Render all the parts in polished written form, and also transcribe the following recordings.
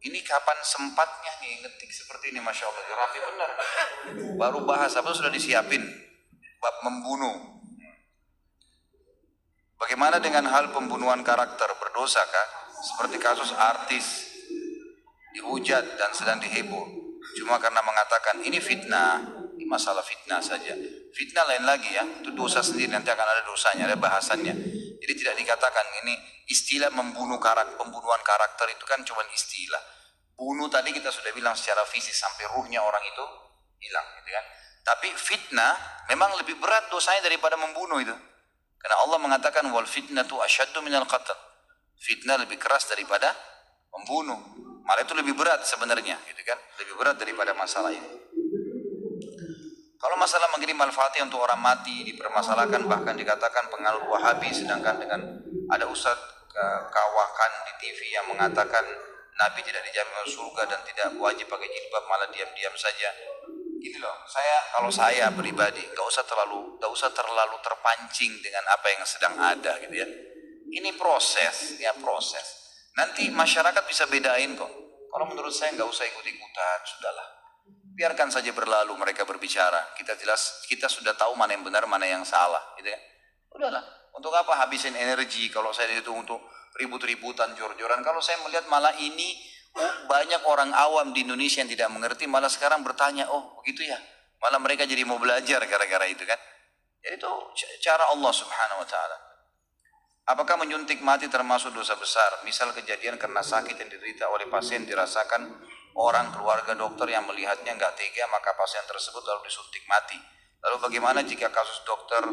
Ini kapan sempatnya nih ngetik seperti ini, Masya Allah, rapi benar. Baru bahas apa sudah disiapin, bab membunuh. Bagaimana dengan hal pembunuhan karakter, berdosakah? Seperti kasus artis dihujat dan sedang diheboh, cuma karena mengatakan ini fitnah, ini masalah fitnah saja. Fitnah lain lagi ya, itu dosa sendiri, nanti akan ada dosanya, ada bahasannya. Jadi tidak dikatakan ini istilah membunuh karakter, pembunuhan karakter itu kan cuma istilah. Bunuh tadi kita sudah bilang secara fisik sampai ruhnya orang itu hilang, gitu kan. Tapi fitnah memang lebih berat dosanya daripada membunuh itu. Karena Allah mengatakan wal fitnatu asyaddu minal qatl. Fitnah lebih keras daripada membunuh. Malah itu lebih berat sebenarnya, gitu kan? Lebih berat daripada masalah ini. Kalau masalah mengirim al-fatihah untuk orang mati dipermasalahkan, bahkan dikatakan pengaruh Wahabi, sedangkan dengan ada ustaz kawakan di TV yang mengatakan Nabi tidak dijamin masuk surga dan tidak wajib pakai jilbab, malah diam-diam saja. Gini loh, kalau saya pribadi gak usah terlalu terpancing dengan apa yang sedang ada, gitu ya. Ini proses, ya proses. Nanti masyarakat bisa bedain kok. Kalau menurut saya gak usah ikut-ikutan, sudahlah. Biarkan saja berlalu mereka berbicara. Kita sudah tahu mana yang benar, mana yang salah, gitu ya. Udahlah. Untuk apa habisin energi kalau saya itu untuk ribut-ributan, jor-joran. Kalau saya melihat malah ini banyak orang awam di Indonesia yang tidak mengerti, malah sekarang bertanya, oh begitu ya. Malah mereka jadi mau belajar gara-gara itu kan. Jadi itu cara Allah Subhanahu wa taala. Apakah menyuntik mati termasuk dosa besar? Misal kejadian karena sakit yang diderita oleh pasien dirasakan orang keluarga dokter yang melihatnya nggak tega, maka pasien tersebut lalu disuntik mati. Lalu bagaimana jika kasus dokter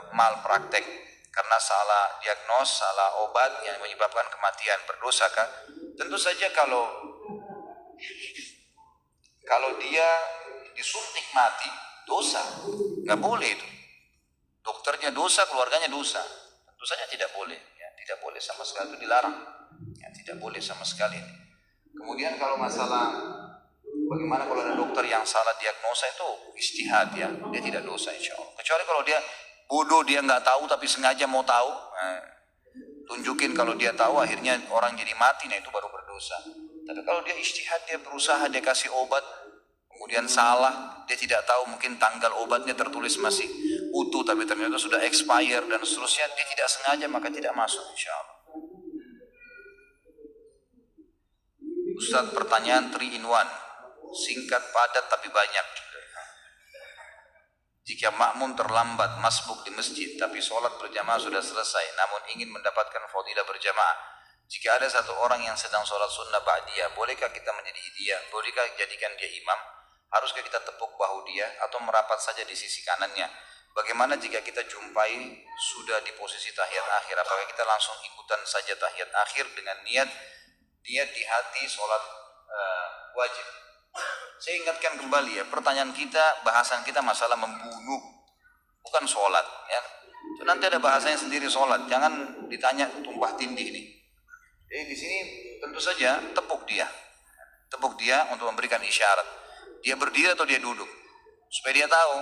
malpraktek karena salah diagnos, salah obat yang menyebabkan kematian, berdosakah? Tentu saja kalau dia disuntik mati, dosa, nggak boleh itu. Dokternya dosa, keluarganya dosa. Tentu saja tidak boleh, ya, tidak boleh sama sekali, itu dilarang, ya, tidak boleh sama sekali. Kemudian kalau masalah bagaimana kalau ada dokter yang salah diagnosa, itu ijtihad ya, dia tidak dosa insya Allah. Kecuali kalau dia bodoh, dia nggak tahu tapi sengaja mau tahu, tunjukin kalau dia tahu akhirnya orang jadi mati, nah itu baru berdosa. Tapi kalau dia ijtihad, dia berusaha, dia kasih obat, kemudian salah, dia tidak tahu mungkin tanggal obatnya tertulis masih utuh tapi ternyata sudah expire dan seterusnya, dia tidak sengaja, maka tidak masuk insya Allah. Ustaz, pertanyaan 3 in 1, singkat padat tapi banyak. Jika makmum terlambat masbuk di masjid tapi sholat berjamaah sudah selesai namun ingin mendapatkan fadilah berjamaah, jika ada satu orang yang sedang sholat sunnah ba'diyah, bolehkah kita menjadi dia? Bolehkah jadikan dia imam? Haruskah kita tepuk bahu dia atau merapat saja di sisi kanannya? Bagaimana jika kita jumpai sudah di posisi tahiyat akhir? Apakah kita langsung ikutan saja tahiyat akhir dengan niat di hati sholat wajib? Saya ingatkan kembali ya, pertanyaan kita, bahasan kita masalah membunuh, bukan sholat ya. Itu nanti ada bahasanya sendiri sholat, jangan ditanya tumpah tindih nih. Jadi di sini tentu saja tepuk dia untuk memberikan isyarat. Dia berdiri atau dia duduk, supaya dia tahu.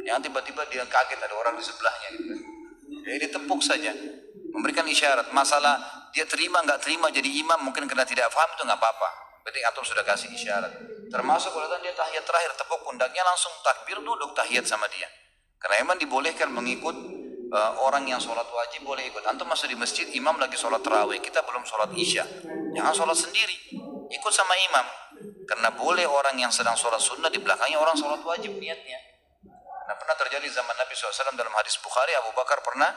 Jangan tiba-tiba dia kaget ada orang di sebelahnya gitu. Jadi ditepuk saja, memberikan isyarat. Masalah dia terima nggak terima jadi imam mungkin karena tidak paham, itu nggak apa-apa. Penting antum sudah kasih isyarat. Termasuk kalau dia tahiyat terakhir tepuk pundaknya langsung takbir, duduk tahiyat sama dia. Karena memang dibolehkan mengikut orang yang sholat wajib, boleh ikut. Antum masuk di masjid, imam lagi sholat tarawih, kita belum sholat isya, jangan sholat sendiri, ikut sama imam. Karena boleh orang yang sedang sholat sunnah di belakangnya orang sholat wajib niatnya. Nah, pernah terjadi zaman Nabi SAW dalam hadis Bukhari, Abu Bakar pernah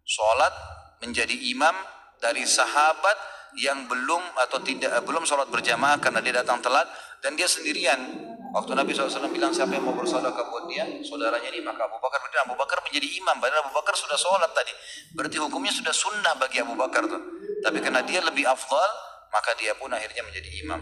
sholat menjadi imam dari sahabat yang belum sholat berjamaah karena dia datang telat dan dia sendirian. Waktu Nabi SAW bilang siapa yang mau bersedekah buat dia, saudaranya ini, maka Abu Bakar berdiri. Abu Bakar menjadi imam, padahal Abu Bakar sudah sholat tadi. Berarti hukumnya sudah sunnah bagi Abu Bakar tuh. Tapi karena dia lebih afdal, maka dia pun akhirnya menjadi imam.